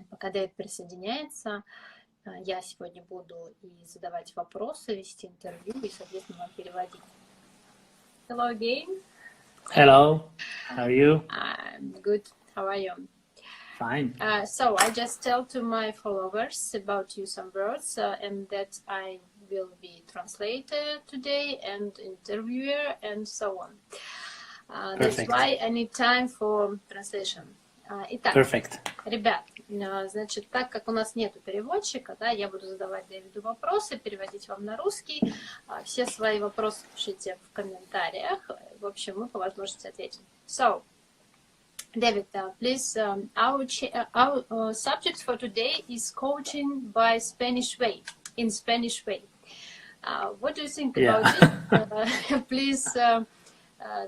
Пока Дэвид присоединяется, я сегодня буду и задавать вопросы, вести интервью и, соответственно, вам переводить. Hello again. Hello, how are you? I'm good. How are you? Fine. So I just tell to my followers about you some words and that I will be translator today and interviewer and so on. That's why I need time for translation. Итак, ребят, значит, так как у нас нету переводчика, да, я буду задавать Дэвиду вопросы, переводить вам на русский. Все свои вопросы пишите в комментариях. В общем, мы по возможности ответим. So, David, please, our subject for today is coaching by Spanish way, in Spanish way. What do you think about it? Please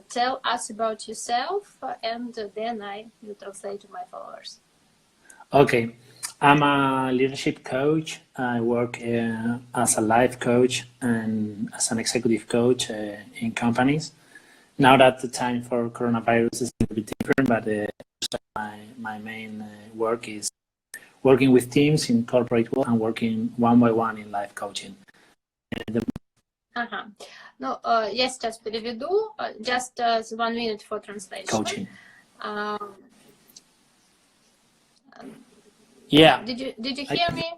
tell us about yourself, and then I will translate to my followers. Okay, I'm a leadership coach. I work as a life coach and as an executive coach in companies. Now that the time for coronavirus is a little bit different, but my main work is working with teams in corporate world and working one by one in life coaching. Ну, я сейчас переведу. Just 1 minute for translation. Coaching. Did you hear me?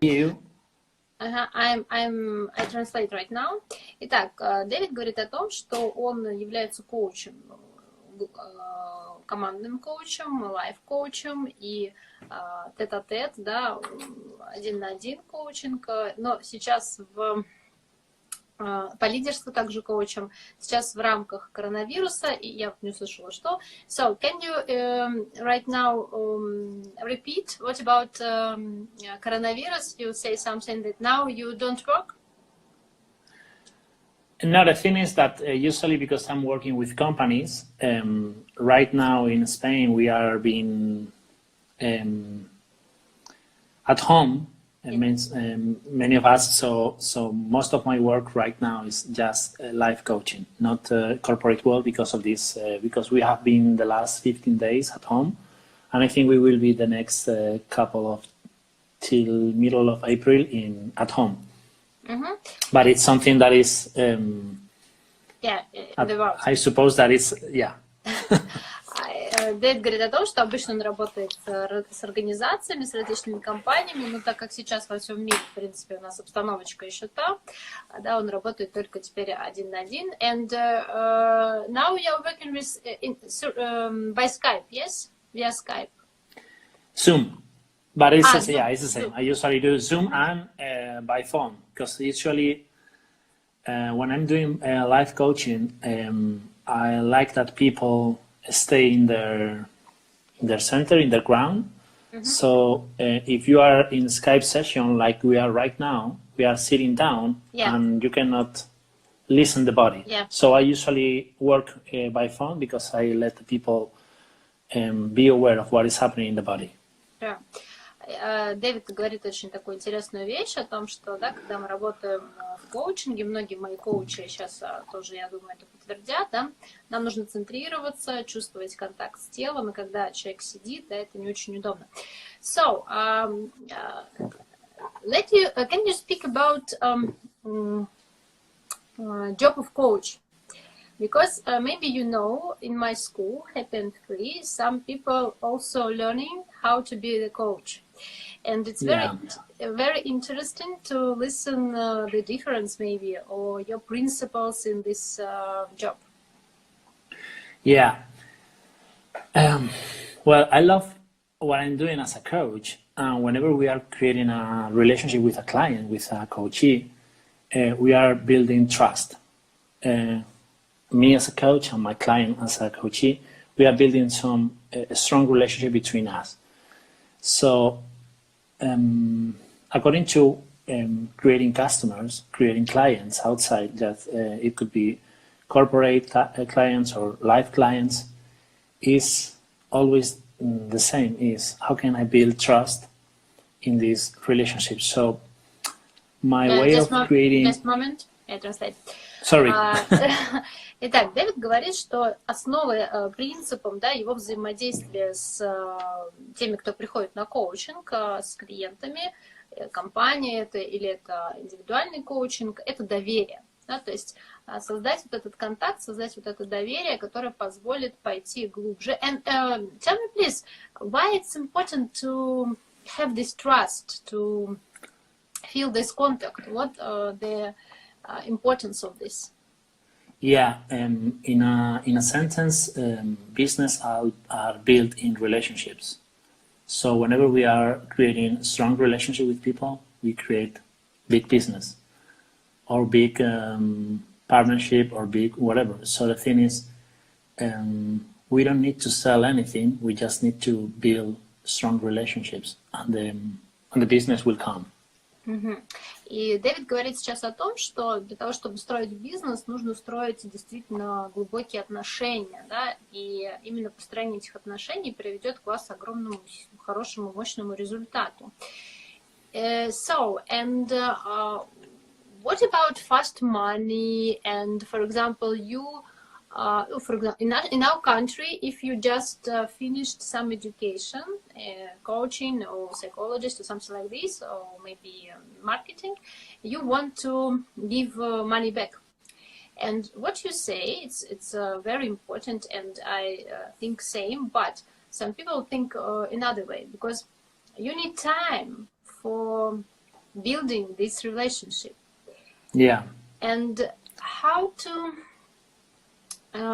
You? I translate right now. Итак, Дэвид говорит о том, что он является коучем, командным коучем, лайф-коучем и тет-а-тет, да, 1-на-1 коучинг, но сейчас по лидерству также коучем, сейчас в рамках коронавируса, и я не услышала, что. So, can you right now repeat what about coronavirus? You say something that now you don't work? No, the thing is that usually because I'm working with companies, right now in Spain we are being at home. It means many of us, so most of my work right now is just life coaching, not corporate world because of this, because we have been the last 15 days at home, and I think we will be the next couple of till middle of April at home. But it's something that is, I suppose that it's, Дэвид говорит о том, что обычно он работает с организациями, с различными компаниями, но так как сейчас во всем мире, в принципе, у нас обстановочка еще та, да, он работает только теперь 1-на-1. And now you're working with, by Skype, yes? Via Skype. Zoom. But it's the same. I usually do Zoom and by phone, because usually when I'm doing live coaching, I like that people stay in their center, in their ground. So if you are in Skype session like we are right now, we are sitting down and you cannot listen the body. So I usually work by phone because I let the people be aware of what is happening in the body. Дэвид говорит очень такую интересную вещь о том, что, да, когда мы работаем в коучинге, многие мои коучи сейчас тоже, я думаю, это подтвердят, да, нам нужно центрироваться, чувствовать контакт с телом, и когда человек сидит, да, это не очень удобно. So, can you speak about job of coach? Because maybe you know, in my school, Happy and Free, some people also learning how to be the coach. And it's very interesting to listen the difference maybe, or your principles in this job. Yeah. Well, I love what I'm doing as a coach. Whenever we are creating a relationship with a client, with a coachee, we are building trust. Me as a coach and my client as a coachee, we are building a strong relationship between us. So, according to creating customers, creating clients outside, that it could be corporate clients or life clients, is always the same, is how can I build trust in this relationship. So my way of creating... Just a moment, I translate. Sorry. Итак, Дэвид говорит, что основой, принципом, да, его взаимодействия с теми, кто приходит на коучинг, с клиентами, компания это или это индивидуальный коучинг, это доверие. Да, то есть создать вот этот контакт, создать вот это доверие, которое позволит пойти глубже. And tell me, please, why it's important to have this trust, to feel this contact? What the importance of this? Yeah, in a sentence, business are built in relationships. So whenever we are creating strong relationship with people, we create big business or big partnership or big whatever. So the thing is, we don't need to sell anything. We just need to build strong relationships, and the business will come. И Дэвид говорит сейчас о том, что для того, чтобы строить бизнес, нужно строить действительно глубокие отношения, да, и именно построение этих отношений приведет к вас огромному, хорошему, мощному результату. What about fast money? And for example, in our country, if you just finished some education, coaching or psychologist or something like this, or maybe marketing, you want to give money back. And what you say, it's very important, and I think same, but some people think another way, because you need time for building this relationship. Yeah. And how to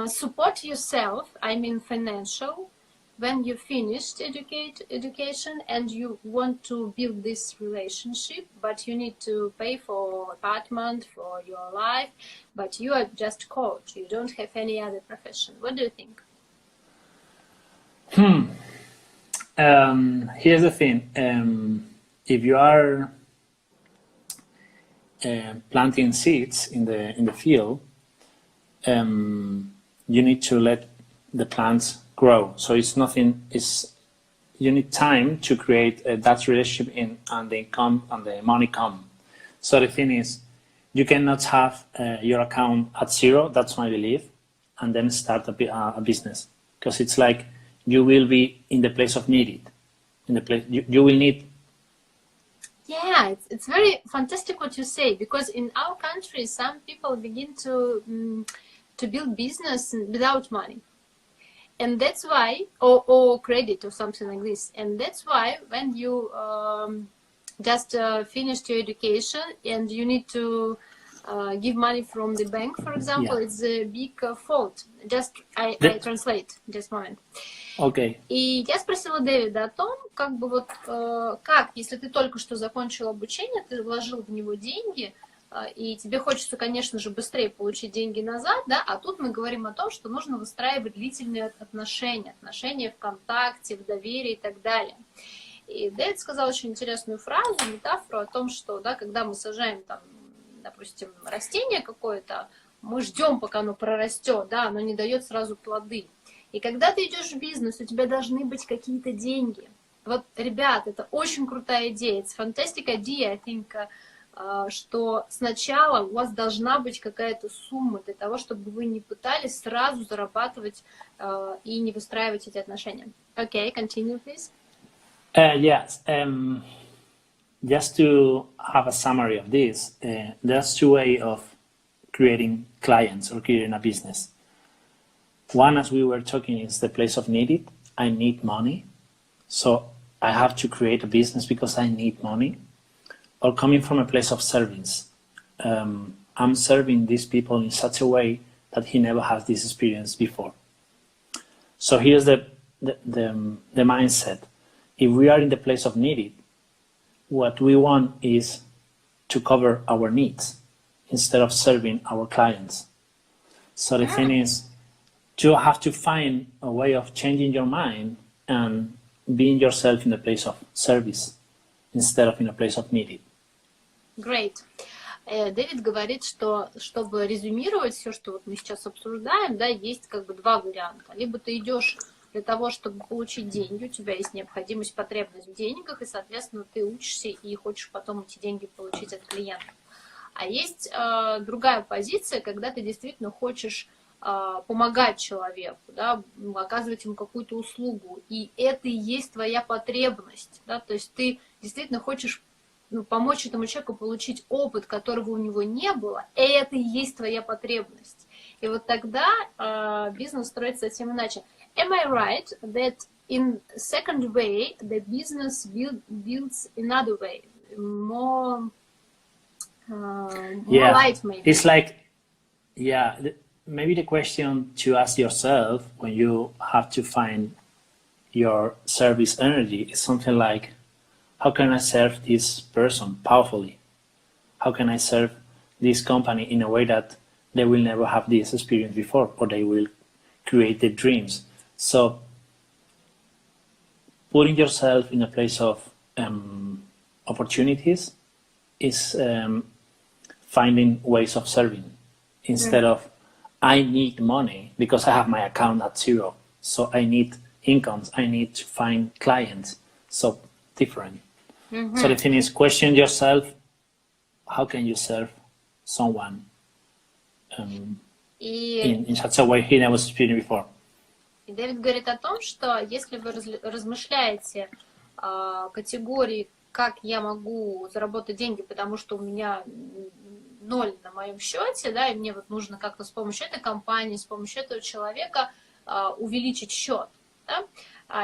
support yourself, I mean financial, when you finished education and you want to build this relationship, but you need to pay for apartment, for your life, but you are just coach, you don't have any other profession. What do you think? Here's the thing. If you are planting seeds in the field, you need to let the plants grow. So it's nothing. You need time to create that relationship and the income and the money come. So the thing is, you cannot have your account at zero. That's my belief, and then start a business, because it's like you will be in the place of needed. In the place you will need. Yeah, it's very fantastic what you say, because in our country, some people begin to build business without money. And that's why, or credit or something like this. And that's why when you just finished your education and you need to give money from the bank, for example, it's a big fault. I translate, just a moment. Okay. И я спросила Дэвида о том, как бы вот, как, если ты только что закончил обучение, ты вложил в него деньги, и тебе хочется, конечно же, быстрее получить деньги назад, да, а тут мы говорим о том, что нужно выстраивать длительные отношения в контакте, в доверии и так далее. И Дэвид сказал очень интересную фразу, метафору о том, что, да, когда мы сажаем, там, допустим, растение какое-то, мы ждем, пока оно прорастет, да, оно не дает сразу плоды. И когда ты идешь в бизнес, у тебя должны быть какие-то деньги. Вот, ребят, это очень крутая идея. It's fantastic idea, I think, что сначала у вас должна быть какая-то сумма для того, чтобы вы не пытались сразу зарабатывать и не выстраивать эти отношения. Okay, continue, please. Yes. Just to have a summary of this, there's two ways of creating clients or creating a business. One, as we were talking, is the place of needed. I need money, so I have to create a business because I need money. Or coming from a place of service. I'm serving these people in such a way that he never has this experience before. So here's the mindset. If we are in the place of needed, what we want is to cover our needs instead of serving our clients. So the thing is, you have to find a way of changing your mind and being yourself in the place of service instead of in a place of needed. Great. Дэвид говорит, что чтобы резюмировать все, что вот мы сейчас обсуждаем, да, есть как бы два варианта. Либо ты идешь для того, чтобы получить деньги, у тебя есть необходимость, потребность в деньгах, и, соответственно, ты учишься и хочешь потом эти деньги получить от клиента. А есть другая позиция, когда ты действительно хочешь помогать человеку, да, оказывать ему какую-то услугу, и это и есть твоя потребность, да, то есть ты действительно хочешь помочь этому человеку получить опыт, которого у него не было, и это и есть твоя потребность. И вот тогда бизнес строится совсем иначе. Am I right that in second way the business builds another way, more light maybe? It's like, maybe the question to ask yourself when you have to find your service energy is something like, how can I serve this person powerfully? How can I serve this company in a way that they will never have this experience before, or they will create their dreams? So putting yourself in a place of opportunities is finding ways of serving instead of I need money because I have my account at zero, so I need incomes, I need to find clients. So different. So the thing is, question yourself, how can you serve someone in such a way he never experienced before? И Дэвид говорит о том, что если вы размышляете категории, как я могу заработать деньги, потому что у меня 0 на моем счете, да, и мне вот нужно как-то с помощью этой компании, с помощью этого человека увеличить счет, да?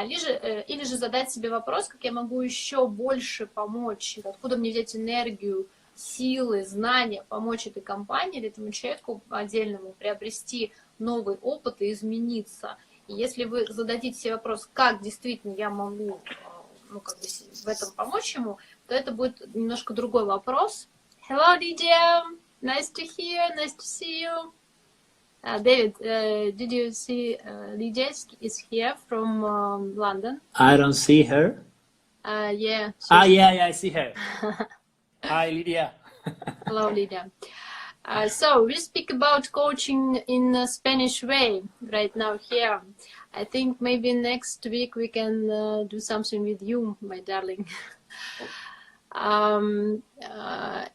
Или же задать себе вопрос, как я могу еще больше помочь, откуда мне взять энергию, силы, знания, помочь этой компании или этому человеку отдельному приобрести новый опыт и измениться. И если вы зададите себе вопрос, как действительно я могу в этом помочь ему, то это будет немножко другой вопрос. Hello, Lydia! Nice to hear, nice to see you. David, did you see Lydia is here from London? I don't see her. Yeah. Yeah, I see her. Hi, Lydia. Hello, Lydia. So we speak about coaching in a Spanish way right now here. I think maybe next week we can do something with you, my darling.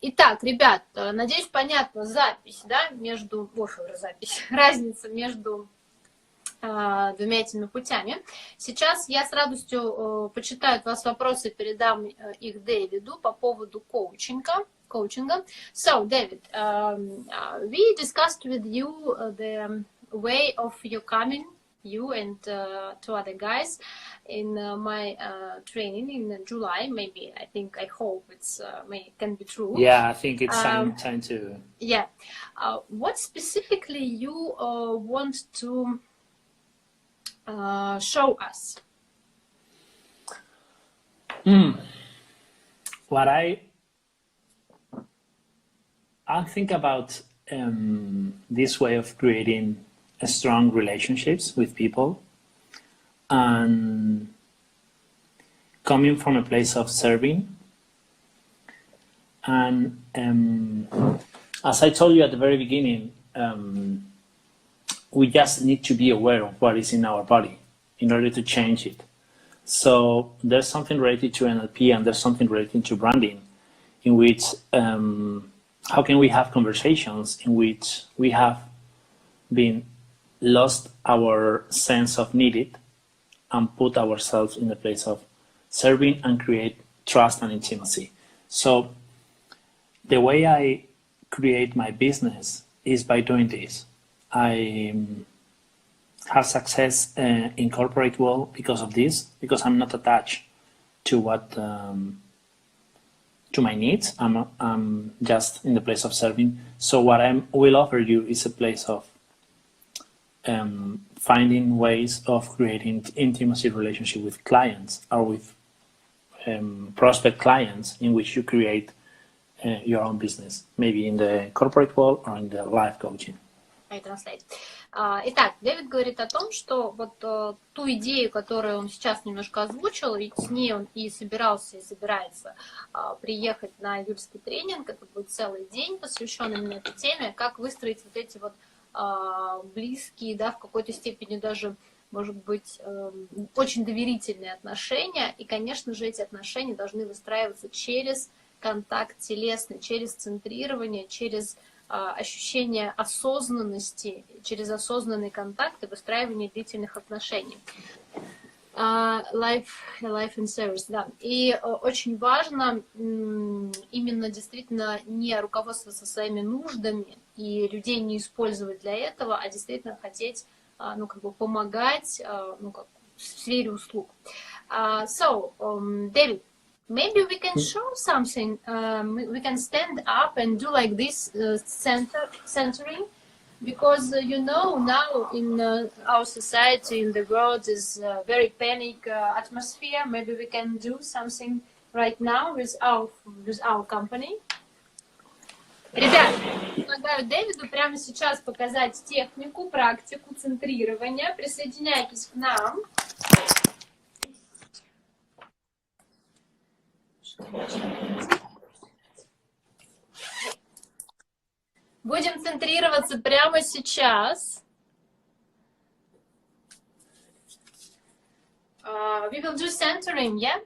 Итак, ребят, надеюсь, понятна запись, да, разница между двумя этими путями. Сейчас я с радостью почитаю от вас вопросы, передам их Дэвиду по поводу коучинга. So, David, we discussed with you the way of your coming, you and two other guys, in my training in July. Maybe I hope it's can be true. Yeah, I think it's time to. Yeah, what specifically you want to show us? What I think about this way of creating strong relationships with people and coming from a place of serving. And as I told you at the very beginning, we just need to be aware of what is in our body in order to change it. So there's something related to NLP and there's something related to branding in which how can we have conversations in which we have been lost our sense of needed and put ourselves in the place of serving and create trust and intimacy. So the way I create my business is by doing this. I have success in corporate world because of this, because I'm not attached to what to my needs. I'm just in the place of serving. So what I will offer you is a place of finding ways of creating intimacy relationship with clients or with prospect clients in which you create your own business, maybe in the corporate world or in the life coaching. I translate. Итак, Дэвид говорит о том, что вот ту идею, которую он сейчас немножко озвучил, ведь с ней он и собирался, и собирается приехать на июльский тренинг. Это будет целый день, посвященный именно этой теме, как выстроить вот эти вот близкие, да, в какой-то степени даже, может быть, очень доверительные отношения. И, конечно же, эти отношения должны выстраиваться через контакт телесный, через центрирование, через ощущение осознанности, через осознанный контакт и выстраивание длительных отношений. Life and service, да. И очень важно именно действительно не руководствоваться своими нуждами и людей не использовать для этого, а действительно хотеть, ну, как бы помогать, ну, как в сфере услуг. So, David, maybe we can show something. We can stand up and do like this centering. Because, you know, now in our society, in the world, is a very panic atmosphere. Maybe we can do something right now with our company. Ребят, предлагаю Дэвиду прямо сейчас показать технику, практику центрирования. Присоединяйтесь к нам. Будем центрироваться прямо сейчас. We will do centering, yeah?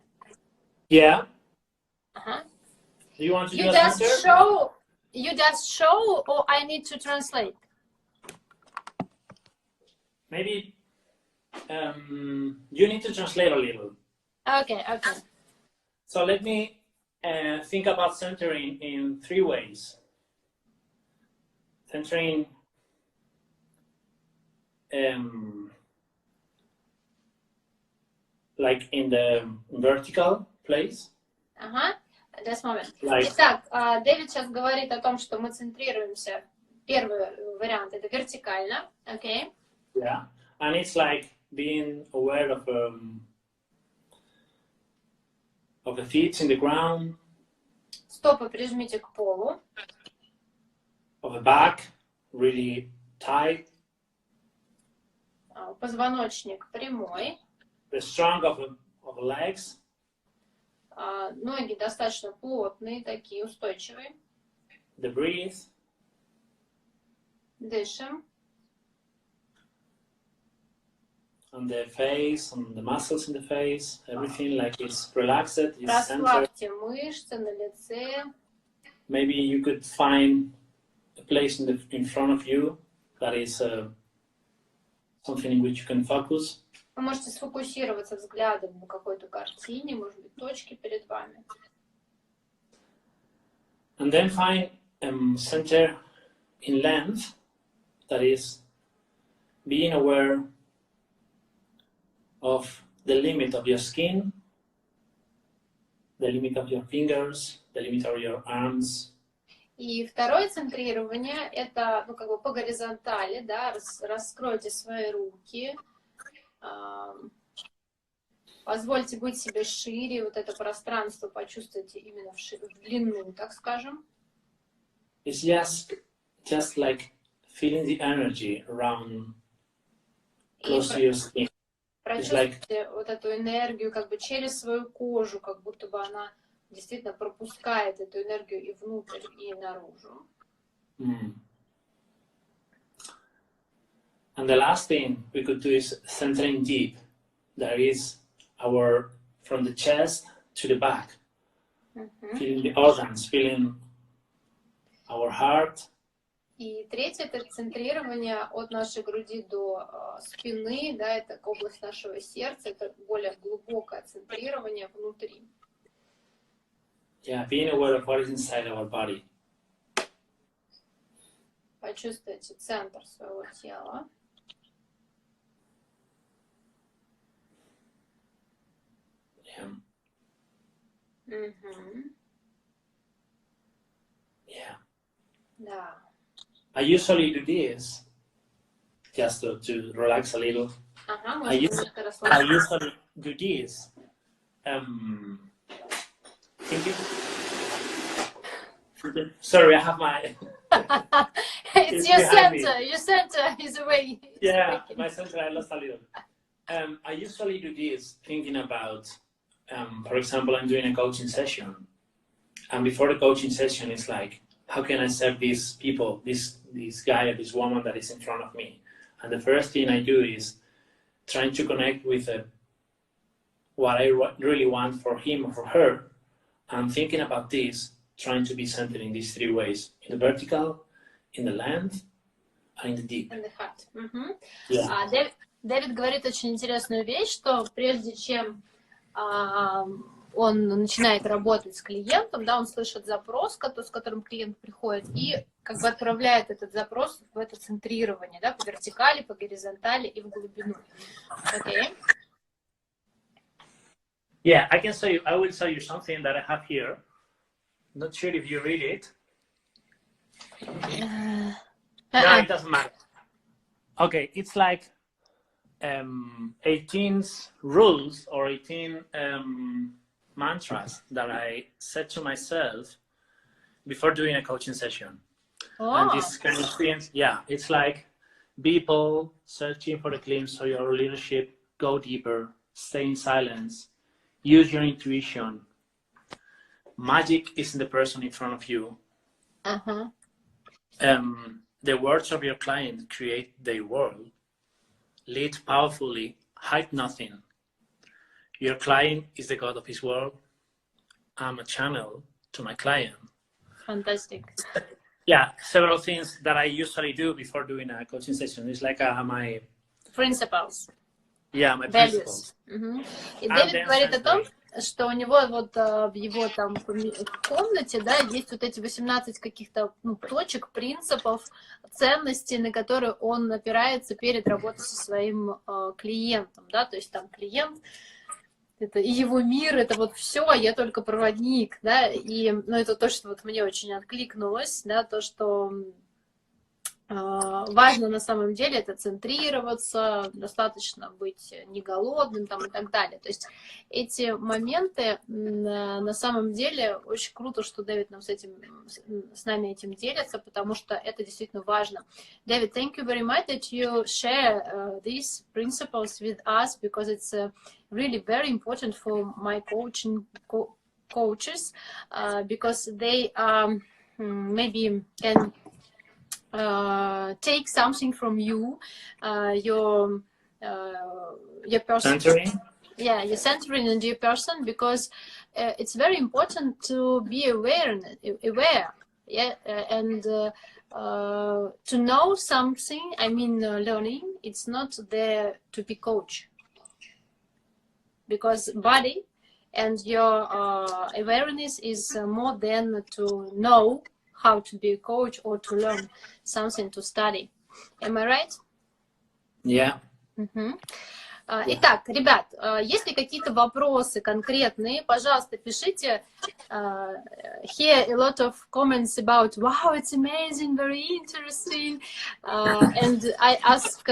Yeah. Uh-huh. Do you want to You just center? You just show, or I need to translate? Maybe you need to translate a little. Okay. So let me think about centering in 3 ways. Centering like in the vertical place. Ага, just moment. Like... Итак, Дэвид сейчас говорит о том, что мы центрируемся. Первый вариант — это вертикально, okay? Yeah, and it's like being aware of the feet in the ground. Стопы прижмите к полу. Of the back, really tight. Позвоночник прямой. The strong of the legs. Ноги достаточно плотные, такие устойчивые. The breathe. Дышим. On the face, on the muscles in the face, everything like it's relaxed, it's centered. Расслабьте мышцы на лице. Maybe you could find a place in front of you that is something in which you can focus. Вы можете сфокусироваться взглядом на какой-то картине, может быть, точки перед вами. And then find center in length, that is being aware of the limit of your skin, the limit of your fingers, the limit of your arms. И второе центрирование — это, ну, как бы по горизонтали, да, раскройте свои руки, позвольте быть себе шире, вот это пространство почувствуйте именно в длину, так скажем. It's just like feeling the energy around close to your skin. Прочувствуйте вот эту энергию как бы через свою кожу, как будто бы она действительно пропускает эту энергию и внутрь, и наружу. And the last thing we could do is centering deep. That is from the chest to the back. Feeling the organs, feeling our heart. И третье — это центрирование от нашей груди до спины, да, это область нашего сердца, это более глубокое центрирование внутри. Yeah, being aware of what is inside our body. Почувствуйте центр своего тела. Yeah. Yeah. Да. I usually do this just to relax a little. I usually do this. Sorry, I have my. It's your center. Your center is away. Yeah, my center I lost a little. I usually do this thinking about, for example, I'm doing a coaching session, and before the coaching session, it's like, how can I serve these people, this guy or this woman that is in front of me? And the first thing I do is trying to connect with what I really want for him or for her, I'm thinking about this, trying to be centered in these three ways: in the vertical, in the land, and in the deep. In the heart. Yeah. Дэвид говорит очень интересную вещь, что прежде чем он начинает работать с клиентом, да, он слышит запрос, с которым клиент приходит, и как бы отправляет этот запрос в это центрирование, да, по вертикали, по горизонтали и в глубину. Okay. Yeah, I will show you something that I have here. Not sure if you read it. No, it doesn't matter. Okay, it's like 18 rules or 18 mantras that I said to myself before doing a coaching session. Oh. And this kind of things, yeah, it's like people searching for the glimpse of your leadership, go deeper, stay in silence, use your intuition. Magic is in the person in front of you. The words of your client create their world. Lead powerfully, hide nothing. Your client is the God of his world. I'm a channel to my client. Fantastic. Yeah, several things that I usually do before doing a coaching session. It's like my Principles. Yeah, my Values. principles. И Дэвид говорит о том, что у него вот в его там комнате, да, есть вот эти 18 каких-то точек, принципов, ценностей, на которые он опирается перед работой со своим клиентом, да, то есть там клиент, это и его мир, это вот все, а я только проводник, да, и, это то, что вот мне очень откликнулось, да, то, что важно на самом деле это центрироваться, достаточно быть не голодным там, и так далее. То есть эти моменты на самом деле очень круто, что Дэвид нам с нами этим делится, потому что это действительно важно. Дэвид, thank you very much that you share these principles with us, because it's really very important for my coaches, because they maybe can take something from you, your person. Centering? Yeah, your centering and your person, because it's very important to be aware, yeah, and to know something. I mean, learning. It's not there to be coach, because body and your awareness is more than to know how to be a coach or to learn something to study. Am I right? Yeah. Итак, ребят, если какие-то вопросы конкретные, пожалуйста, пишите. Here a lot of comments about, wow, it's amazing, very interesting. And I ask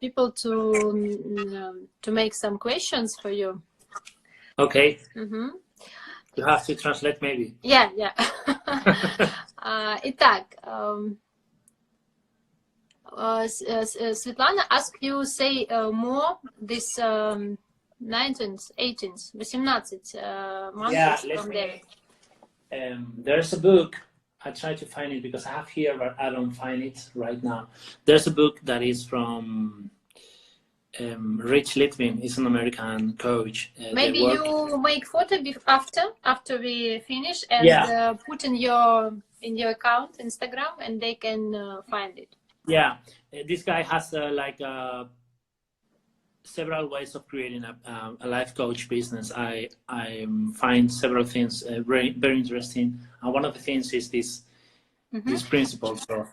people to make some questions for you. Okay. You have to translate maybe. Yeah. Итак, Светлана asked you say more this 19th, 18th, 18 months from David. There's a book. I try to find it because I have here, but I don't find it right now. There's a book that is from Rich Litvin. He's an American coach. Maybe you make photo after we finish and put in your account Instagram, and they can find it. Yeah, this guy has several ways of creating a life coach business. I find several things very, very interesting, and one of the things is these principles of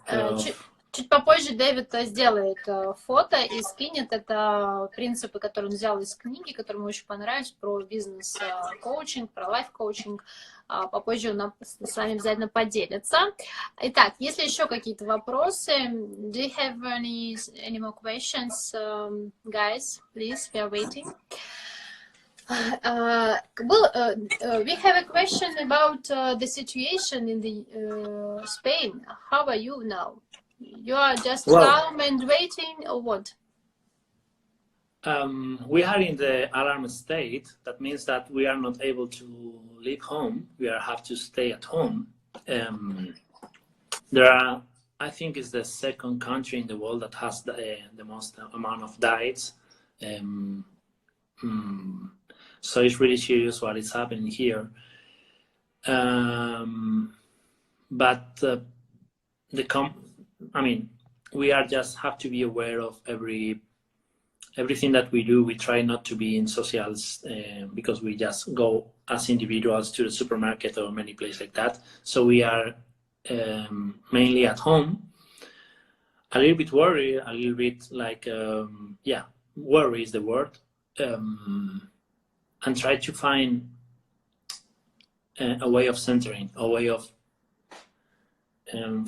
Чуть попозже Дэвид сделает фото и скинет. Это принципы, которые он взял из книги, которые ему очень понравились, про бизнес-коучинг, про лайф-коучинг. Попозже он с вами обязательно поделится. Итак, если еще какие-то вопросы, do you have any more questions, guys? Please, we are waiting. We have a question about the situation in the Spain. How are you now? You are just calm and waiting, or what? We are in the alarm state. That means that we are not able to leave home. We have to stay at home. I think it's the second country in the world that has the most amount of diets. So it's really serious what is happening here. But we are just have to be aware of everything that we do. We try not to be in socials because we just go as individuals to the supermarket or many places like that. So we are mainly at home, a little bit worried, a little bit like, worry is the word, and try to find a way of centering, a way of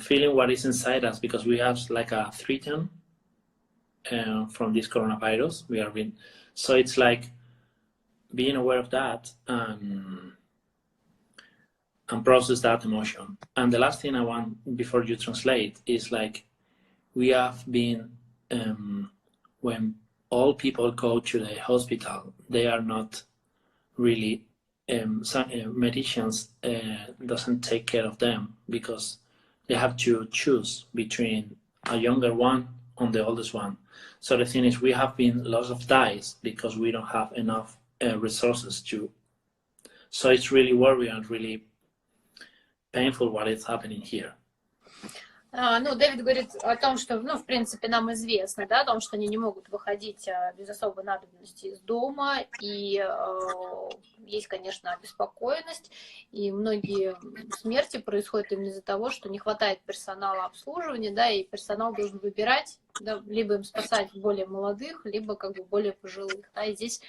feeling what is inside us, because we have like a threat from this coronavirus. So it's like being aware of that and process that emotion. And the last thing I want before you translate is like, we have been, when all people go to the hospital, they are not really, some medicines doesn't take care of them, because they have to choose between a younger one and the oldest one. So the thing is, we have been lots of ties because we don't have enough resources to. So it's really worrying and really painful what is happening here. Дэвид говорит о том, что, в принципе, нам известно, да, о том, что они не могут выходить без особой надобности из дома, и есть, конечно, обеспокоенность, и многие смерти происходят именно из-за того, что не хватает персонала обслуживания, да, и персонал должен выбирать, да, либо им спасать более молодых, либо как бы более пожилых, да, и здесь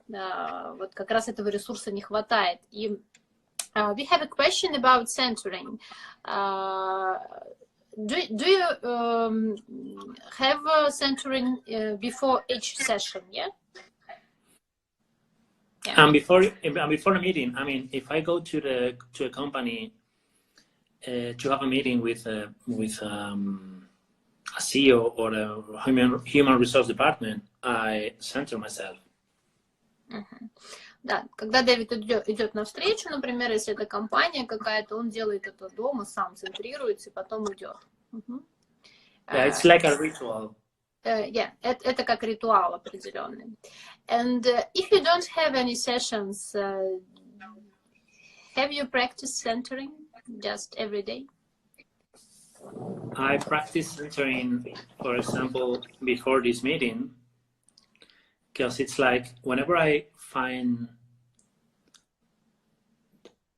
вот как раз этого ресурса не хватает. И we have a question about centering. Do you have a centering before each session? Yeah. And before the meeting, I mean, if I go to a company to have a meeting with a CEO or a human resource department, I center myself. Да, когда Дэвид идет на встречу, например, если это компания какая-то, он делает это дома, сам центрируется и потом идет. Yeah, it's like a ritual. Это как ритуал определенный. And if you don't have any sessions, have you practiced centering just every day? I practice centering, for example, before this meeting, because it's like whenever I find,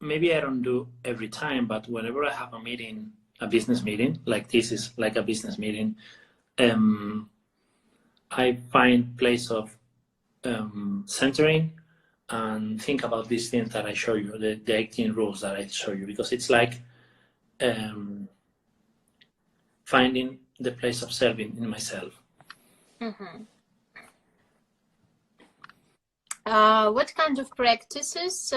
maybe I don't do every time, but whenever I have a meeting, a business meeting, like this is like a business meeting, I find place of centering and think about these things that I show you, the 18 rules that I show you, because it's like finding the place of serving in myself. Mm-hmm. What kind of practices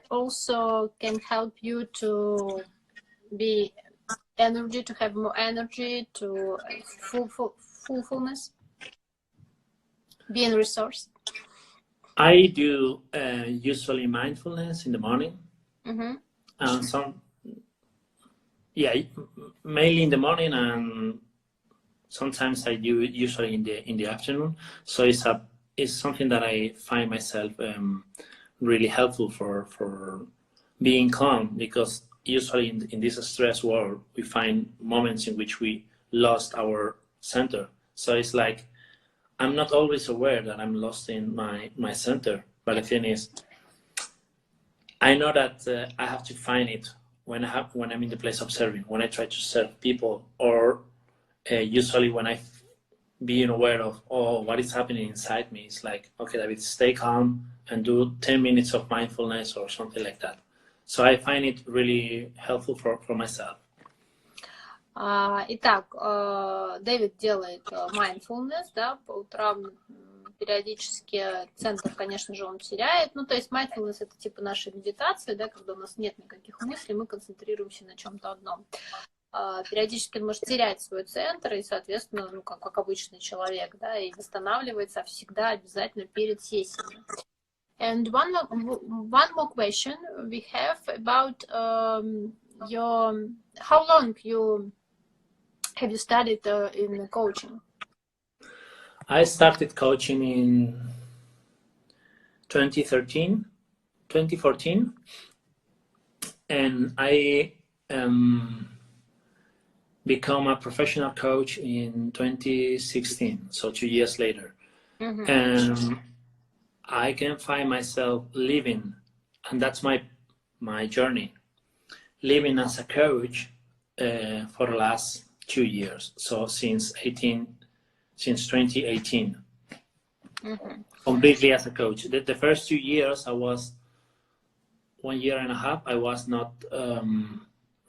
also can help you to be to have more energy, to fullness, being resourced? I do usually mindfulness in the morning, mm-hmm. and mainly in the morning, and sometimes I do it usually in the afternoon. So it's something that I find myself really helpful for being calm, because usually in this stress world, we find moments in which we lost our center. So it's like, I'm not always aware that I'm lost in my center, but the thing is, I know that I have to find it when I'm in the place of serving, when I try to serve people, or usually when I being aware of what is happening inside me. It's like, okay, David, stay calm and do 10 minutes of mindfulness or something like that. So I find it really helpful for myself. Итак, Дэвид делает mindfulness, да, по утрам периодически центр, конечно же, он теряет. То есть mindfulness — это типа нашей медитации, да, когда у нас нет никаких мыслей, мы концентрируемся на чем-то одном. Периодически он может терять свой центр и, соответственно, как обычный человек, да, и восстанавливается всегда обязательно перед сессией. And one more question we have about how long have you studied in coaching? I started coaching in 2014. And I become a professional coach in 2016, so 2 years later. And I can find myself living, and that's my journey, living as a coach for the last 2 years. So since 2018, completely as a coach. The first 2 years, I was 1.5 years, I was not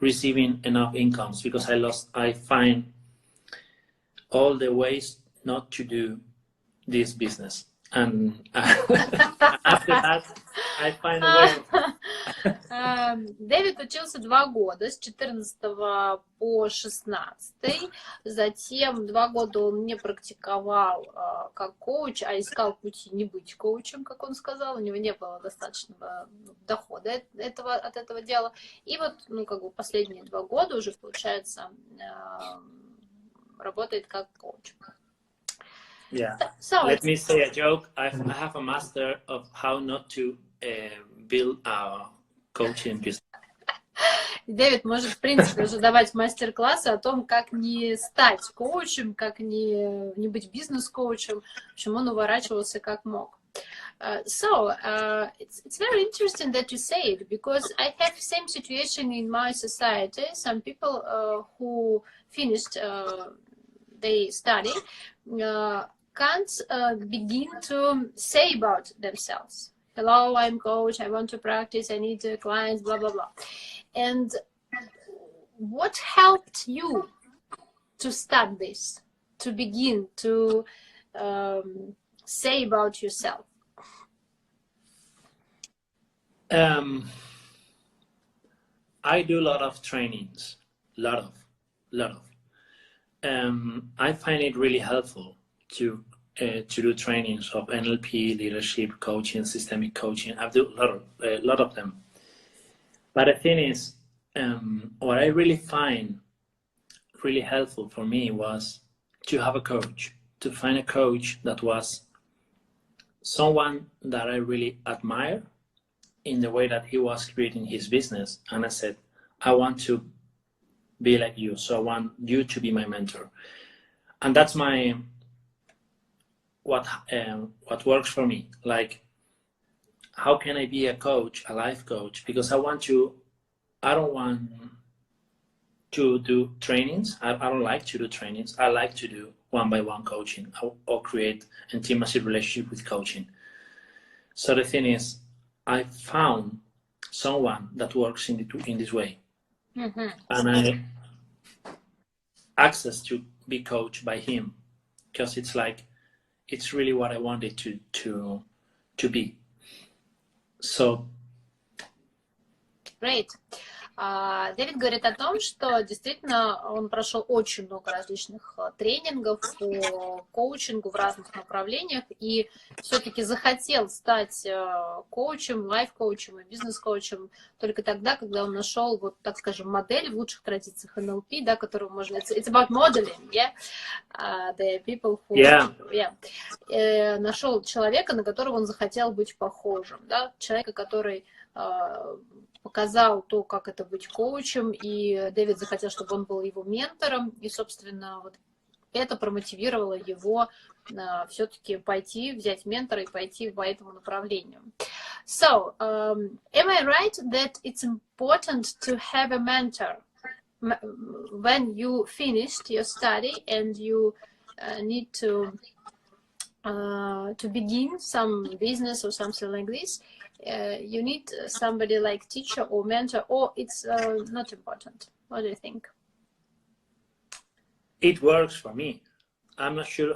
receiving enough incomes because I find all the ways not to do this business. And after that, I find a way. Дэвид учился 2 года, с 14 по 16. Затем 2 года он не практиковал как коуч, а искал пути не быть коучем, как он сказал. У него не было достаточного дохода от этого дела. И вот, последние 2 года уже, получается, работает как коуч. Yeah. Let me say a joke. I have a master of how not to build a coaching business. Дэвид может, в принципе, уже давать мастер-классы о том, как не стать коучем, как не быть бизнес-коучем. В общем, он уворачивался как мог. It's very interesting that you say it, because I have same situation in my society. Some people who finished their study can't begin to say about themselves. Hello, I'm coach, I want to practice, I need clients, blah, blah, blah. And what helped you to start this, to begin to say about yourself? I do a lot of trainings, lot of. I find it really helpful to do trainings of NLP, leadership, coaching, systemic coaching. I do a lot of them. But the thing is, what I really find really helpful for me was to have a coach, to find a coach that was someone that I really admire in the way that he was creating his business. And I said, I want to be like you, so I want you to be my mentor. And that's what works for me. Like, how can I be a coach, a life coach? Because I don't want to do trainings. I don't like to do trainings. I like to do one-by-one coaching or create intimacy relationship with coaching. So the thing is, I found someone that works in this way. And I access to be coached by him, because it's really what I wanted to be. So great. Дэвид говорит о том, что действительно он прошел очень много различных тренингов по коучингу в разных направлениях и все-таки захотел стать коучем, лайф-коучем и бизнес-коучем только тогда, когда он нашел, вот так скажем, модель в лучших традициях NLP, да, которую можно... It's about modeling, yeah? The people who... Yeah. Нашел человека, на которого он захотел быть похожим, да? Человека, который... показал то, как это быть коучем, и Дэвид захотел, чтобы он был его ментором, и, собственно, вот это промотивировало его все-таки взять ментора и пойти по этому направлению. So, am I right that it's important to have a mentor when you finished your study and you need to begin some business or something like this? You need somebody like teacher or mentor, or it's not important? What do you think? It works for me. I'm not sure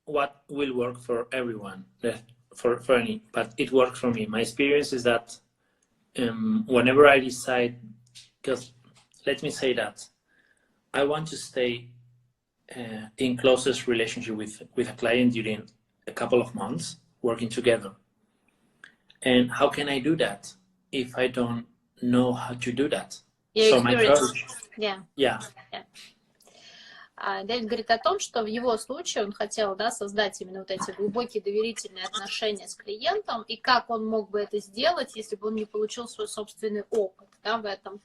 what will work for everyone, for any, but it works for me. My experience is that whenever I decide, because let me say that I want to stay in closest relationship with a client during a couple of months working together. And how can I do that if I don't know how to do that? Yeah, so my coach, yeah. Дэвид говорит о том, что в его случае он хотел, да, создать именно вот эти глубокие доверительные отношения с клиентом, и как он мог бы это сделать, если бы он не получил свой собственный опыт, да, в этом.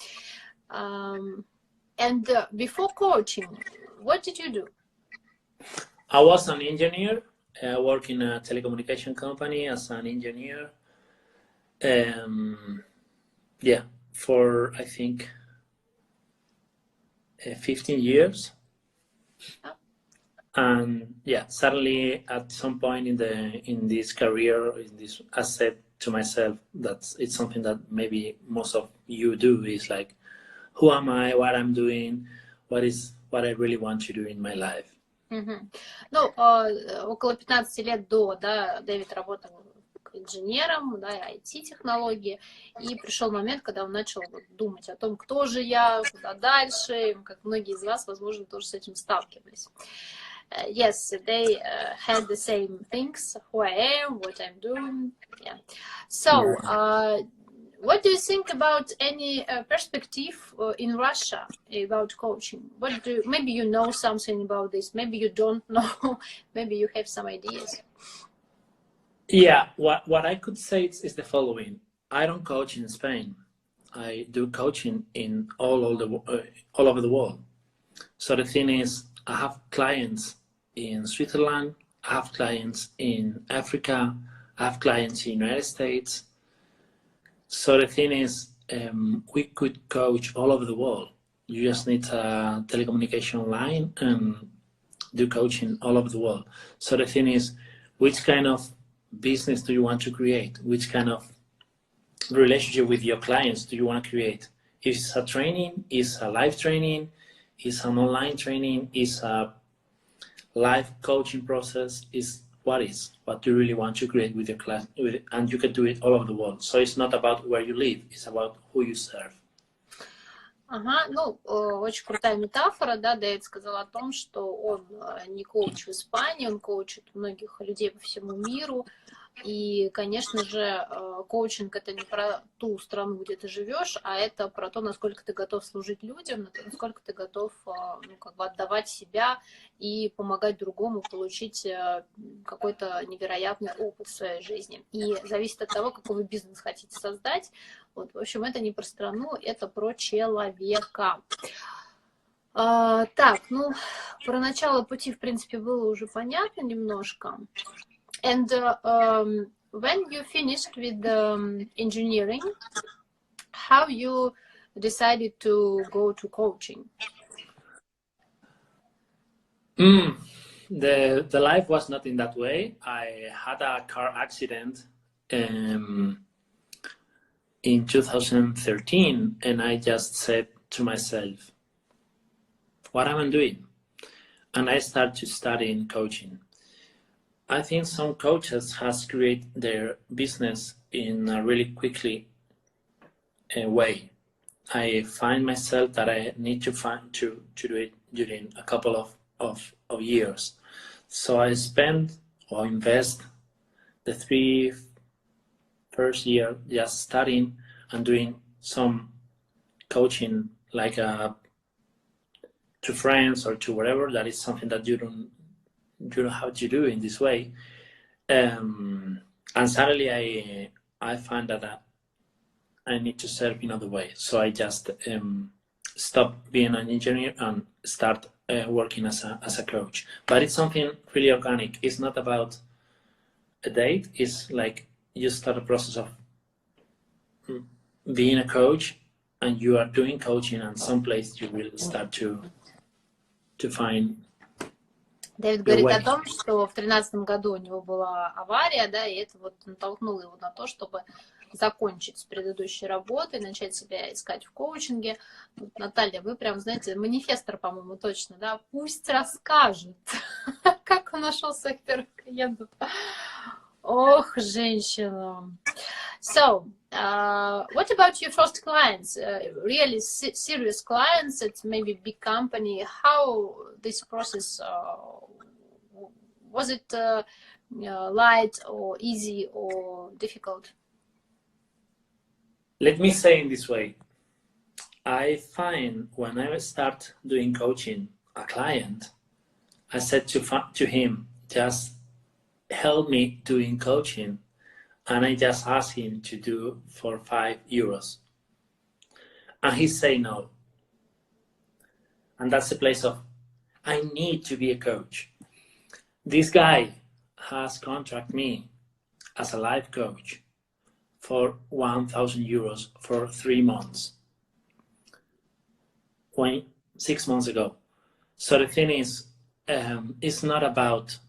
And before coaching, what did you do? I was an engineer, working in a telecommunication company as an engineer. Yeah, for I think 15 years. And yeah, suddenly at some point in this career, I said to myself that it's something that maybe most of you do, is like, who am I, what I'm doing, what I really want to do in my life. Ну, около 15 лет до, да, Дэвид работал инженером, да, IT-технологии, и пришел момент, когда он начал думать о том, кто же я, куда дальше, как многие из вас, возможно, тоже с этим сталкивались. Yes, they had the same things, who I am, what I'm doing, yeah. So, what do you think about any perspective in Russia about coaching? Maybe you know something about this, maybe you don't know, maybe you have some ideas. Yeah, what I could say is the following. I don't coach in Spain. I do coaching in all over the world. So the thing is, I have clients in Switzerland, I have clients in Africa, I have clients in the United States. So the thing is, we could coach all over the world. You just need a telecommunication line and do coaching all over the world. So the thing is, which kind of business do you want to create? Which kind of relationship with your clients do you want to create? Is a training? Is a live training? Is an online training? Is a live coaching process? Is what do you really want to create with your class? And you can do it all over the world. So it's not about where you live, it's about who you serve. Ага, ну, очень крутая метафора, да, Дэвид сказал о том, что он не коуч в Испании, он коучит многих людей по всему миру, и, конечно же, коучинг — это не про ту страну, где ты живешь, а это про то, насколько ты готов служить людям, насколько ты готов, ну, как бы отдавать себя и помогать другому получить какой-то невероятный опыт в своей жизни. И зависит от того, какой вы бизнес хотите создать. Вот, в общем, это не про страну, это про человека. Так, ну, про начало пути, в принципе, было уже понятно немножко. And when you finished with engineering, how you decided to go to coaching? The life was not in that way. I had a car accident in 2013, and I just said to myself, what am I doing? And I started studying coaching. I think some coaches has created their business in a really quickly way. I find myself that I need to do it during a couple of years. So I spend or invest the 3 first year just studying and doing some coaching, like to friends or to whatever. That is something that you don't have to do in this way. And suddenly I find that I need to serve in other way. So I just stop being an engineer and start working as a coach. But it's something really organic. It's not about a date. It's like you start a process of being a coach, and you are doing coaching, and someplace you will start to find. Дэвид говорит о том, что в 2013 году у него была авария, да, и это вот натолкнуло его на то, чтобы закончить с предыдущей работой, начать себя искать в коучинге. Вот, Наталья, вы прям, знаете, манифестор, по-моему, точно, да? Пусть расскажет, как он нашел своих первых клиентов. Ох, женщина. So, what about your first clients? Really serious clients at maybe big company? How this process, was it light or easy or difficult? Let me say in this way. I find when I start doing coaching, a client, I said to him, just help me doing coaching. And I just asked him to do for €5. And he said no. And that's the place of, I need to be a coach. This guy has contracted me as a life coach for €1,000 for 3 months. 6 months ago. So the thing is, it's not about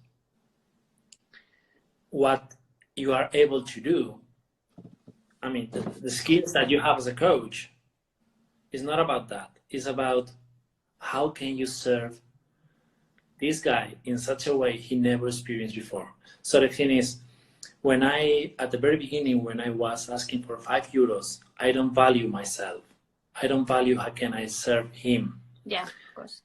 what you are able to do. I mean, the skills that you have as a coach is not about that. It's about how can you serve this guy in such a way he never experienced before. So the thing is, at the very beginning, when I was asking for €5, I don't value myself. I don't value how can I serve him. Yeah, of course.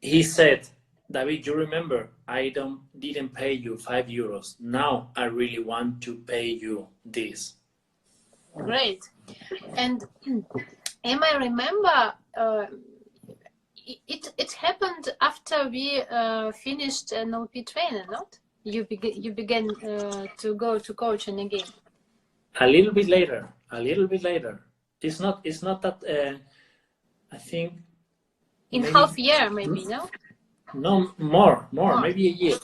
He said, David, you remember, I didn't pay you €5. Now I really want to pay you this. Great. And I remember it happened after we finished NLP training, not? You began to go to coaching again. A little bit later. It's not that. I think. In half year, maybe, no? No, more, maybe a year.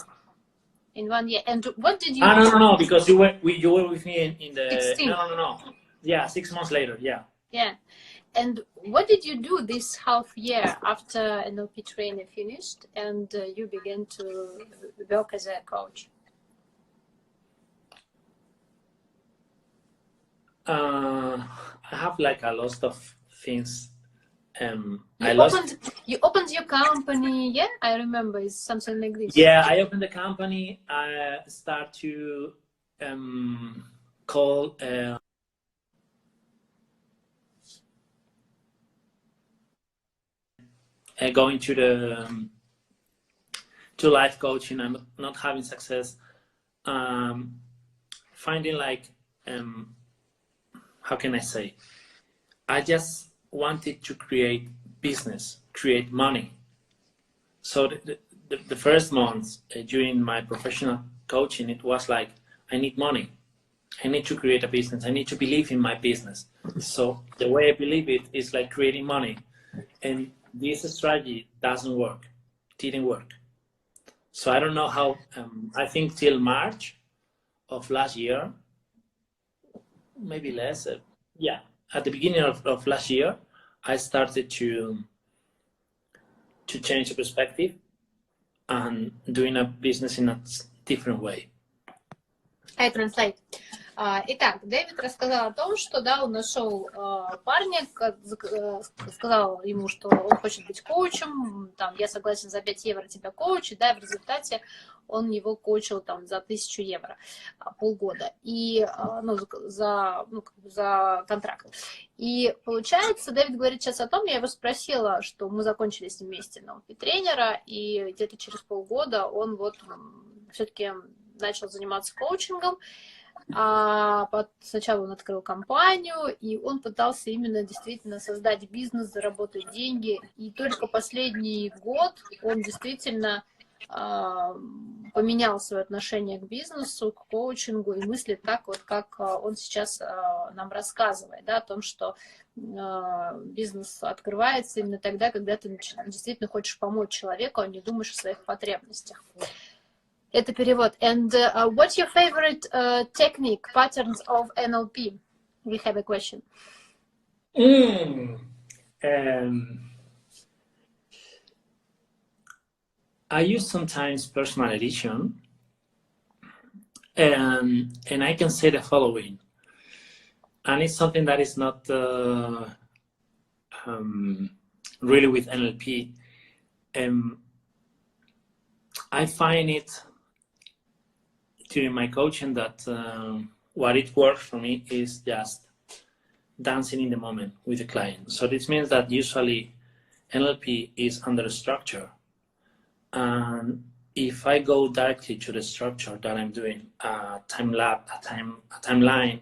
In 1 year. And what did you? No, because you were with me in the. 16. No. Yeah, 6 months later. Yeah. Yeah. And what did you do this half year after NLP training finished and you began to work as a coach? I have like a lot of things. You opened your company, yeah? I remember it's something like this. Yeah, I opened the company. I start to call. Going to life coaching, I'm not having success. Finding like, how can I say? I just wanted to create business, create money. So the first months during my professional coaching, it was like, I need money. I need to create a business. I need to believe in my business. So the way I believe it is like creating money. And this strategy didn't work. So I don't know how, I think till March of last year, maybe less. Yeah, at the beginning of last year, I started to change the perspective and doing a business in a different way. I translate. Итак, Дэвид рассказал о том, что да, он нашел парня, сказал ему, что он хочет быть коучем, там, я согласен за 5 евро тебя коучить, да, и в результате он его коучил там за 1000 евро полгода, и, за контракт. И получается, Дэвид говорит сейчас о том, я его спросила, что мы закончили с ним вместе NLP тренера, и где-то через полгода он вот все-таки начал заниматься коучингом. Сначала он открыл компанию, и он пытался именно действительно создать бизнес, заработать деньги. И только последний год он действительно поменял свое отношение к бизнесу, к коучингу и мыслит так, вот как он сейчас нам рассказывает, да, о том, что бизнес открывается именно тогда, когда ты действительно хочешь помочь человеку, а не думаешь о своих потребностях. Это перевод. And what's your favorite technique, patterns of NLP? We have a question. I use sometimes personal edition, and I can say the following, and it's something that is not really with NLP. I find it during my coaching that what it works for me is just dancing in the moment with the client. So this means that usually NLP is under a structure. And if I go directly to the structure that I'm doing, a timeline,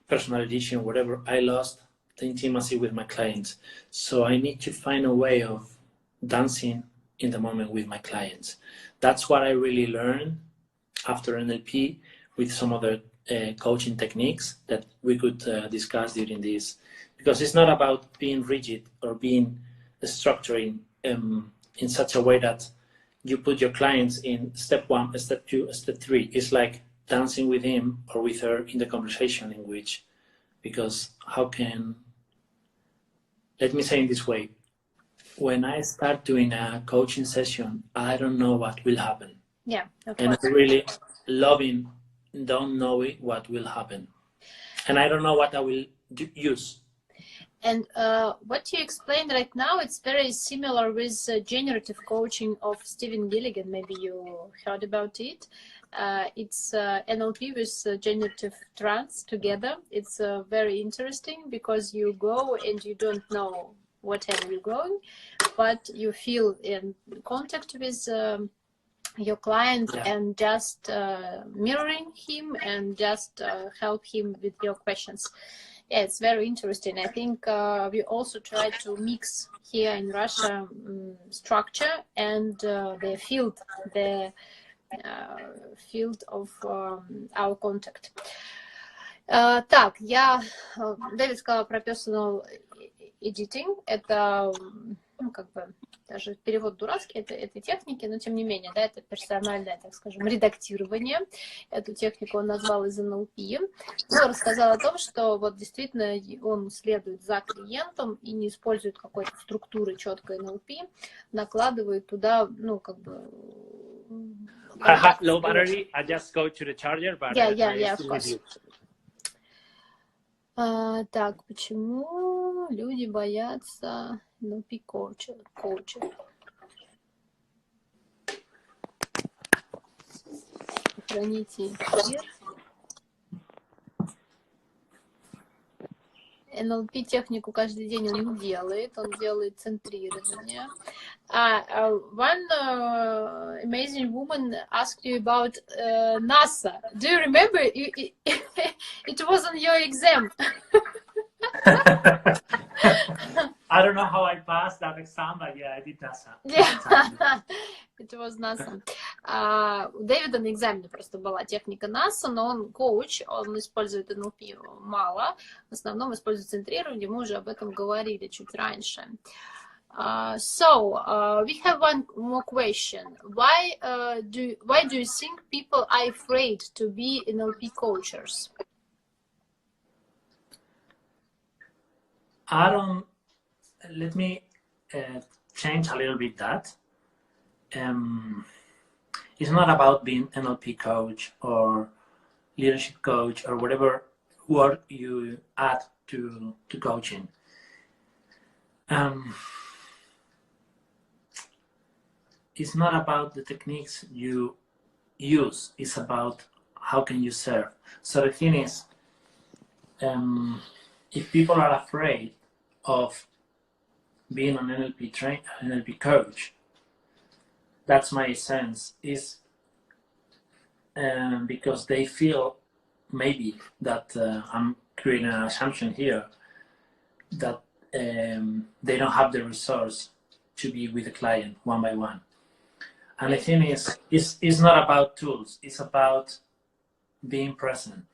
personal edition, whatever, I lost the intimacy with my clients. So I need to find a way of dancing in the moment with my clients. That's what I really learned after NLP with some other coaching techniques that we could discuss during this, because it's not about being rigid or being structuring in such a way that you put your clients in step 1, step 2, step 3. It's like dancing with him or with her in the conversation in which, because let me say in this way, when I start doing a coaching session, I don't know what will happen. Yeah. And I really don't know what will happen. And I don't know what I will use. And what you explained right now, it's very similar with generative coaching of Stephen Gilligan. Maybe you heard about it. It's NLP with generative trance together. It's very interesting because you go and you don't know whatever you're going, but you feel in contact with your client, yeah, and just mirroring him and just help him with your questions. Yeah, it's very interesting. I think we also try to mix here in Russia structure and the field of our contact. Так, Дэвид сказал про personal editing. Это, ну, как бы, даже перевод дурацкий этой техники, но тем не менее, да, это персональное, так скажем, редактирование. Эту технику он назвал из НЛП. Он рассказал о том, что вот действительно он следует за клиентом и не использует какой-то структуры четкой НЛП, накладывает туда, ну, как бы... I have low battery, I just go to the charger, but yeah, of course. Так, почему люди боятся NLP коуча? Сохраните эфир. NLP технику каждый день он не делает, он делает центрирование. One amazing woman asked you about NASA. Do you remember? It was on your exam. I don't know how I passed that exam, but yeah, I did NASA. Yeah, it was NASA. У Дэвида на экзамене просто была техника NASA, но он коуч, он использует NLP мало, в основном использует центрирование, мы уже об этом говорили чуть раньше. So we have one more question. Why do you think people are afraid to be NLP coaches? Let me change a little bit that. It's not about being NLP coach or leadership coach or whatever word you add to coaching. It's not about the techniques you use, it's about how can you serve. So the thing is, if people are afraid of being an NLP coach, that's my sense, is because they feel maybe that I'm creating an assumption here that they don't have the resource to be with the client one by one. And the thing is, it's not about tools, it's about being present.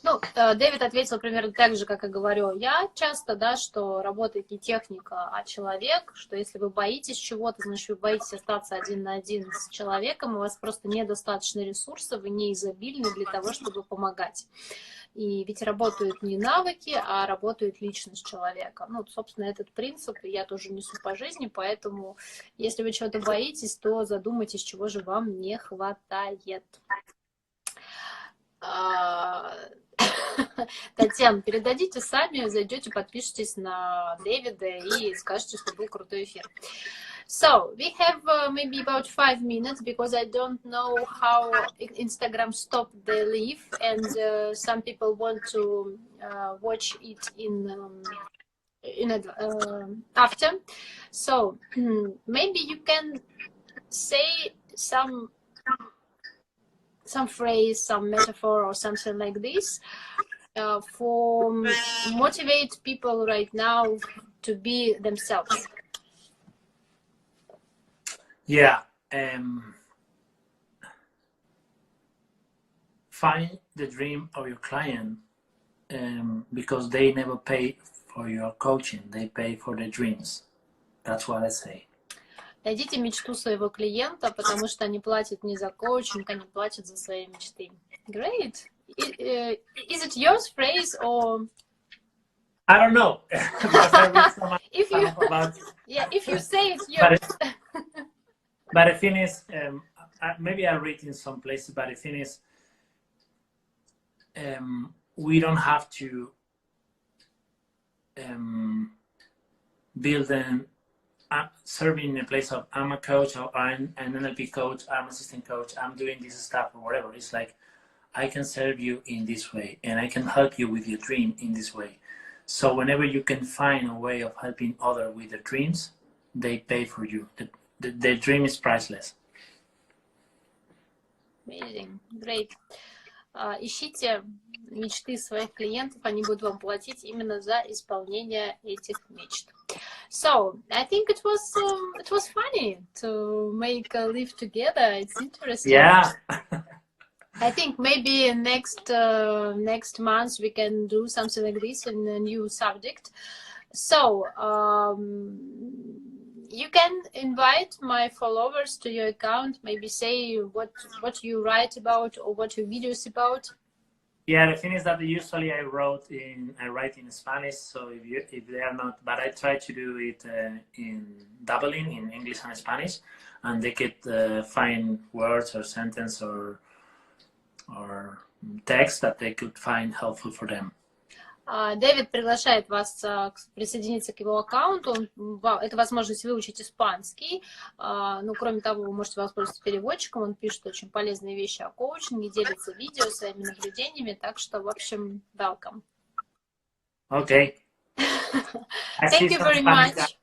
Ну, Дэвид ответил примерно так же, как и говорю я часто, да, что работает не техника, а человек, что если вы боитесь чего-то, значит, вы боитесь остаться один на один с человеком, у вас просто недостаточно ресурсов, вы не изобильны для того, чтобы помогать. И ведь работают не навыки, а работает личность человека. Ну, собственно, этот принцип я тоже несу по жизни, поэтому если вы чего-то боитесь, то задумайтесь, чего же вам не хватает. Татьяна, передадите сами, зайдете, подпишитесь на Дэвида и скажете, что был крутой эфир. So, we have maybe about 5 minutes because I don't know how Instagram stopped the live and some people want to watch it after. So, maybe you can say some phrase, some metaphor or something like this for motivate people right now to be themselves. Yeah. Find the dream of your client, because they never pay for your coaching, they pay for their dreams. That's what I say. Найдите мечту своего клиента, потому что они платят не за коучинг, они платят за свои мечты. Great. Is it your phrase or? I don't know. Because I read so much about. Yeah, if you say it's yours. But the thing is, maybe I read in some places, but the thing is, we don't have to build an serving in a place of I'm a coach or I'm an NLP coach, I'm assistant coach, I'm doing this stuff or whatever. It's like I can serve you in this way and I can help you with your dream in this way. So whenever you can find a way of helping others with their dreams, they pay for you. The dream is priceless. Amazing, great. Ищите мечты своих клиентов, они будут вам платить именно за исполнение этих мечт. So I think it was funny to make a live together. It's interesting. Yeah. I think maybe next month we can do something like this in a new subject. So you can invite my followers to your account. Maybe say what you write about or what your videos about. Yeah, the thing is that usually I write in Spanish, so if they are not, but I try to do it in doubling in English and Spanish, and they could find words or sentence or text that they could find helpful for them. Дэвид приглашает вас присоединиться к его аккаунту. Это возможность выучить испанский. Ну, кроме того, вы можете воспользоваться переводчиком. Он пишет очень полезные вещи о коучинге, делится видео своими наблюдениями. Так что, в общем, welcome. Okay. Thank you very much.